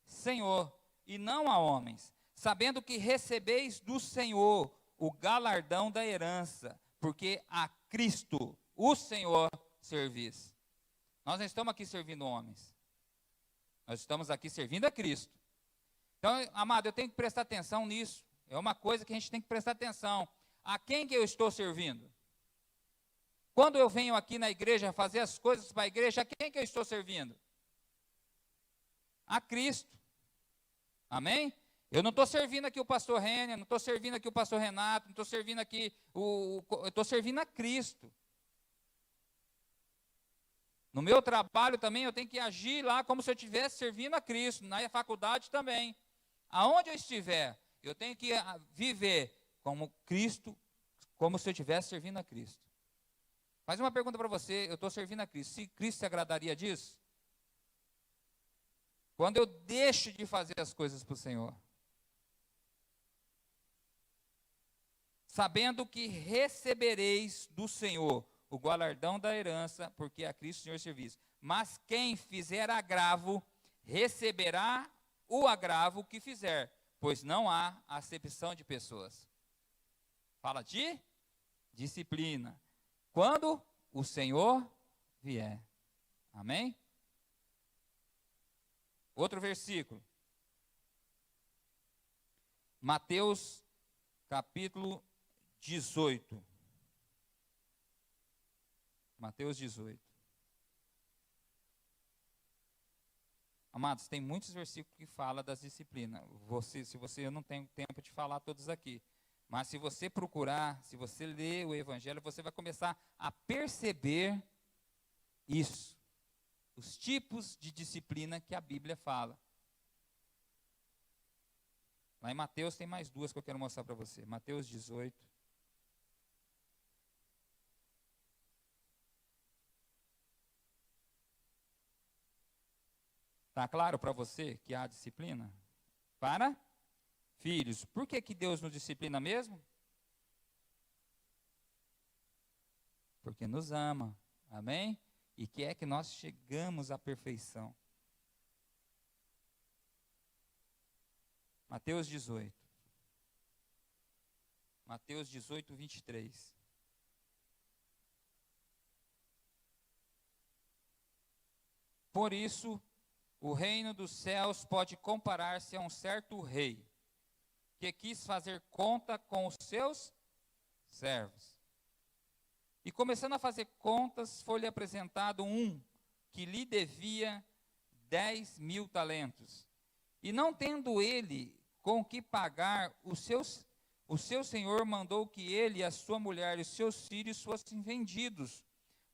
Senhor, e não a homens, sabendo que recebeis do Senhor o galardão da herança, porque a Cristo, o Senhor, servis. Nós não estamos aqui servindo homens, nós estamos aqui servindo a Cristo. Então, amado, eu tenho que prestar atenção nisso. É uma coisa que a gente tem que prestar atenção. A quem que eu estou servindo? Quando eu venho aqui na igreja fazer as coisas para a igreja, a quem que eu estou servindo? A Cristo. Amém? Eu não estou servindo aqui o pastor Renner, não estou servindo aqui o pastor Renato, não estou servindo aqui eu estou servindo a Cristo. No meu trabalho também eu tenho que agir lá como se eu estivesse servindo a Cristo, na faculdade também. Aonde eu estiver, eu tenho que viver como Cristo, como se eu estivesse servindo a Cristo. Faz uma pergunta para você, eu estou servindo a Cristo, se Cristo se agradaria disso? Quando eu deixo de fazer as coisas para o Senhor. Sabendo que recebereis do Senhor o galardão da herança, porque a Cristo o Senhor servis. Mas quem fizer agravo, receberá o agravo que fizer, pois não há acepção de pessoas. Fala de disciplina. Quando o Senhor vier. Amém? Outro versículo. Mateus capítulo 18. Mateus 18. Amados, tem muitos versículos que falam das disciplinas. Eu não tenho tempo de falar todos aqui. Mas se você procurar, se você ler o Evangelho, você vai começar a perceber isso. Os tipos de disciplina que a Bíblia fala. Lá em Mateus tem mais duas que eu quero mostrar para você. Mateus 18. Está claro para você que há disciplina? Para filhos. Por que Deus nos disciplina mesmo? Porque nos ama. Amém? E quer que nós chegamos à perfeição. Mateus 18. Mateus 18, 23. Por isso o reino dos céus pode comparar-se a um certo rei, que quis fazer conta com os seus servos. E começando a fazer contas, foi-lhe apresentado um que lhe devia 10.000 talentos. E não tendo ele com que pagar, o seu senhor mandou que ele, a sua mulher e os seus filhos fossem vendidos,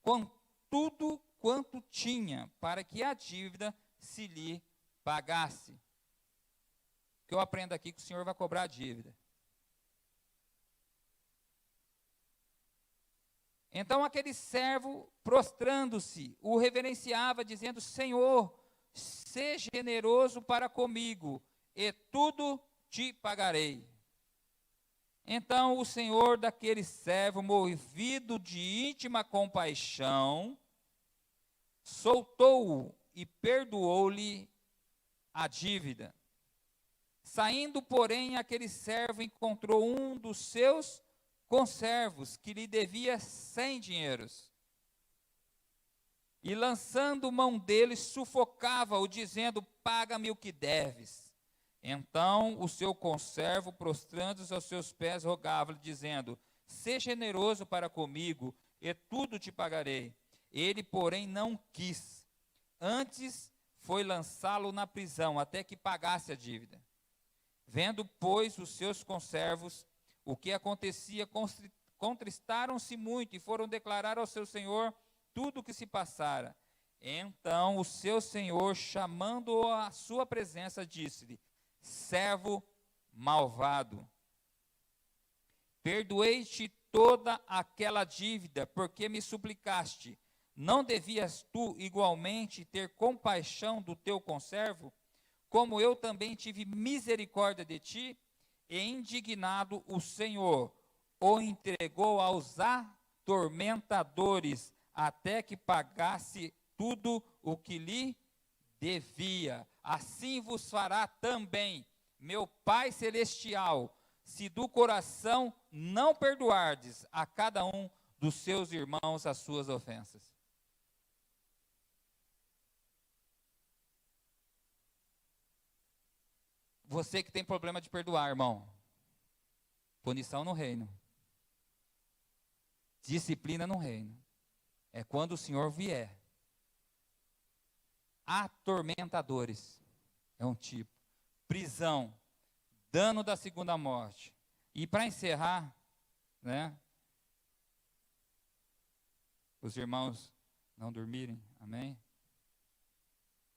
com tudo quanto tinha, para que a dívida se lhe pagasse. O que eu aprendo aqui é que o Senhor vai cobrar a dívida. Então aquele servo, prostrando-se, o reverenciava, dizendo: Senhor, seja generoso para comigo, e tudo te pagarei. Então o senhor daquele servo, movido de íntima compaixão, soltou-o e perdoou-lhe a dívida. Saindo, porém, aquele servo encontrou um dos seus conservos, que lhe devia 100 dinheiros. E lançando mão dele, sufocava-o, dizendo: paga-me o que deves. Então o seu conservo, prostrando-se aos seus pés, rogava-lhe, dizendo: seja generoso para comigo, e tudo te pagarei. Ele, porém, não quis. Antes foi lançá-lo na prisão, até que pagasse a dívida. Vendo, pois, os seus conservos o que acontecia, contristaram-se muito e foram declarar ao seu senhor tudo o que se passara. Então o seu senhor, chamando-o à sua presença, disse-lhe: servo malvado, perdoei-te toda aquela dívida, porque me suplicaste. Não devias tu igualmente ter compaixão do teu conservo, como eu também tive misericórdia de ti? E indignado o Senhor o entregou aos atormentadores, até que pagasse tudo o que lhe devia. Assim vos fará também meu Pai Celestial, se do coração não perdoardes a cada um dos seus irmãos as suas ofensas. Você que tem problema de perdoar, irmão, punição no reino, disciplina no reino, é quando o Senhor vier. Atormentadores é um tipo, prisão, dano da segunda morte. E para encerrar, né, os irmãos não dormirem, amém?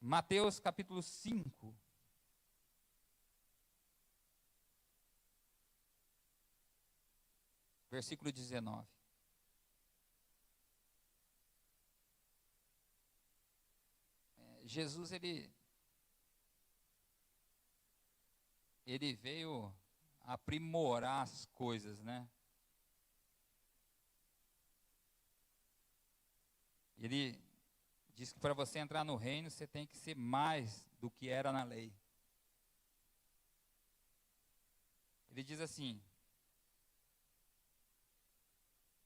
Mateus capítulo 5. Versículo 19. Jesus, ele veio aprimorar as coisas, né? Ele diz que para você entrar no reino, você tem que ser mais do que era na lei. Ele diz assim: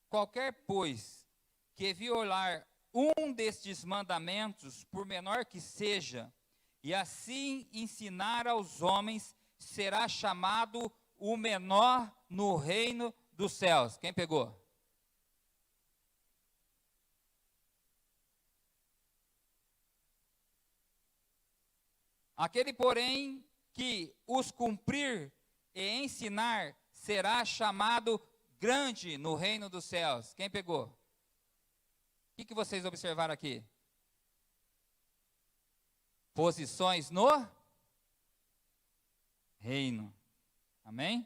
qualquer, pois, que violar um destes mandamentos, por menor que seja, e assim ensinar aos homens, será chamado o menor no reino dos céus. Quem pegou? Aquele, porém, que os cumprir e ensinar, será chamado grande no reino dos céus. Quem pegou? O que vocês observaram aqui? Posições no reino. Amém?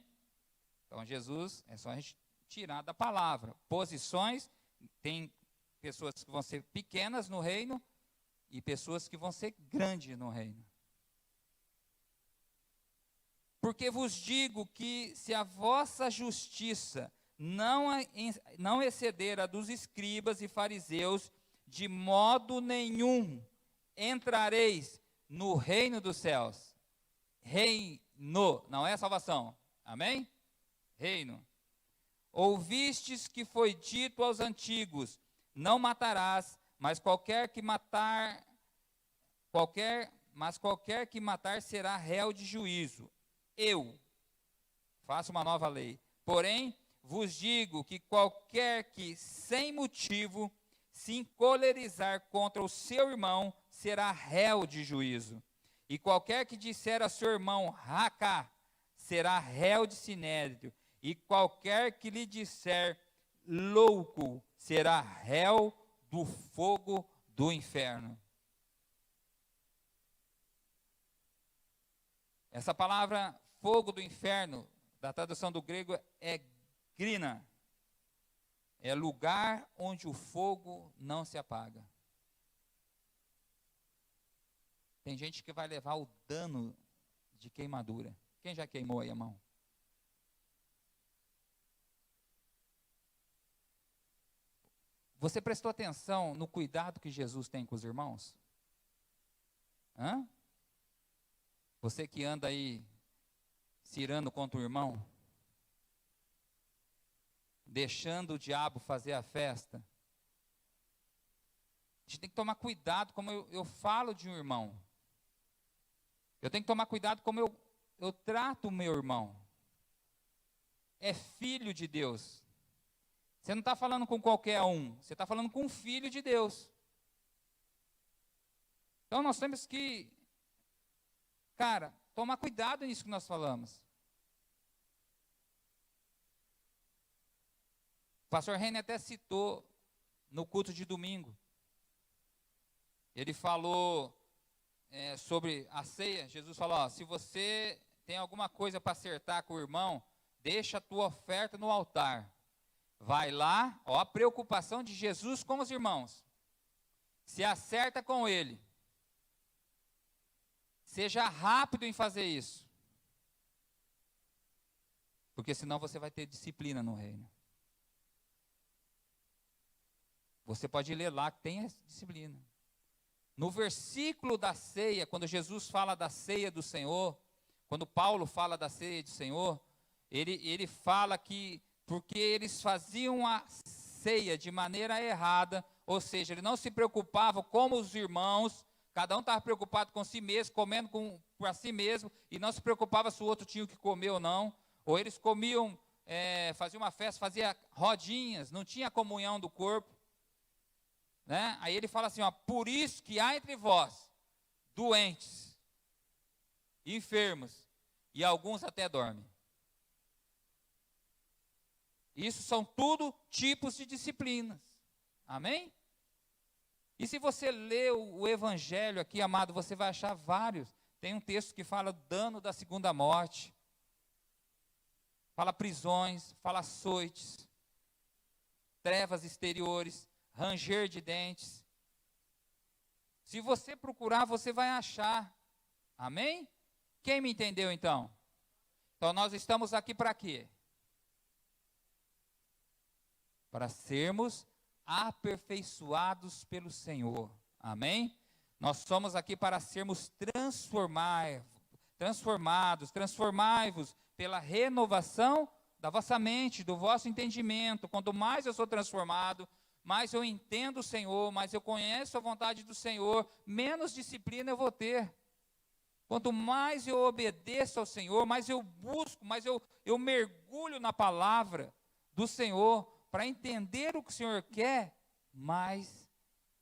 Então Jesus, é só a gente tirar da palavra. Posições, tem pessoas que vão ser pequenas no reino e pessoas que vão ser grandes no reino. Porque vos digo que se a vossa justiça não exceder a dos escribas e fariseus, de modo nenhum entrareis no reino dos céus. Reino, não é salvação. Amém? Reino. Ouvistes que foi dito aos antigos: não matarás, mas qualquer mas qualquer que matar será réu de juízo. Eu faço uma nova lei. Porém, vos digo que qualquer que, sem motivo, se encolerizar contra o seu irmão, será réu de juízo. E qualquer que disser a seu irmão, racá, será réu de sinédrio. E qualquer que lhe disser, louco, será réu do fogo do inferno. Essa palavra fogo do inferno, da tradução do grego, é grina. É lugar onde o fogo não se apaga. Tem gente que vai levar o dano de queimadura. Quem já queimou aí a mão? Você prestou atenção no cuidado que Jesus tem com os irmãos? Hã? Você que anda aí cirando contra o irmão, deixando o diabo fazer a festa. A gente tem que tomar cuidado como eu falo de um irmão. Eu tenho que tomar cuidado como eu trato o meu irmão. É filho de Deus. Você não está falando com qualquer um, você está falando com um filho de Deus. Então nós temos que, cara, tomar cuidado nisso que nós falamos. O pastor René até citou no culto de domingo. Ele falou sobre a ceia. Jesus falou, ó, se você tem alguma coisa para acertar com o irmão, deixa a tua oferta no altar. Vai lá, ó, a preocupação de Jesus com os irmãos. Se acerta com ele. Seja rápido em fazer isso. Porque senão você vai ter disciplina no reino. Você pode ler lá que tem essa disciplina. No versículo da ceia, quando Jesus fala da ceia do Senhor, quando Paulo fala da ceia do Senhor, ele fala que porque eles faziam a ceia de maneira errada, ou seja, ele não se preocupava como os irmãos, cada um estava preocupado com si mesmo, comendo para si mesmo, e não se preocupava se o outro tinha o que comer ou não, ou eles comiam, faziam uma festa, faziam rodinhas, não tinha comunhão do corpo, né? Aí ele fala assim, ó, por isso que há entre vós doentes, enfermos, e alguns até dormem. Isso são tudo tipos de disciplinas. Amém? E se você ler o evangelho aqui, amado, você vai achar vários. Tem um texto que fala dano da segunda morte. Fala prisões, fala açoites, trevas exteriores, ranger de dentes. Se você procurar, você vai achar. Amém? Quem me entendeu então? Então nós estamos aqui para quê? Para sermos aperfeiçoados pelo Senhor. Amém? Nós somos aqui para sermos transformai-vos pela renovação da vossa mente, do vosso entendimento. Quanto mais eu sou transformado, mais eu entendo o Senhor, mais eu conheço a vontade do Senhor, menos disciplina eu vou ter. Quanto mais eu obedeço ao Senhor, mais eu busco, mais eu mergulho na palavra do Senhor, para entender o que o Senhor quer, mais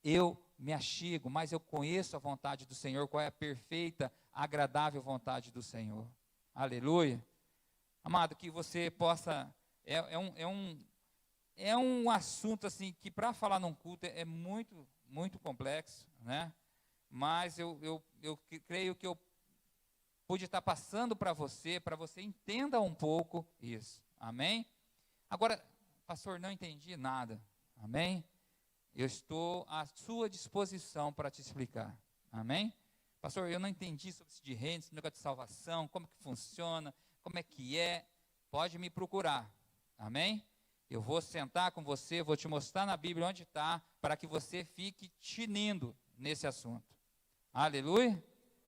eu me achego, mais eu conheço a vontade do Senhor, qual é a perfeita, agradável vontade do Senhor. Aleluia. Amado, que você possa, é um assunto assim, que para falar num culto é muito, muito complexo, né? Mas eu creio que eu pude estar passando para você entenda um pouco isso. Amém? Agora, pastor, não entendi nada. Amém? Eu estou à sua disposição para te explicar. Amém? Pastor, eu não entendi sobre esse de reino, esse negócio de salvação, como que funciona, como é que é. Pode me procurar. Amém? Eu vou sentar com você, vou te mostrar na Bíblia onde está, para que você fique tinindo nesse assunto. Aleluia?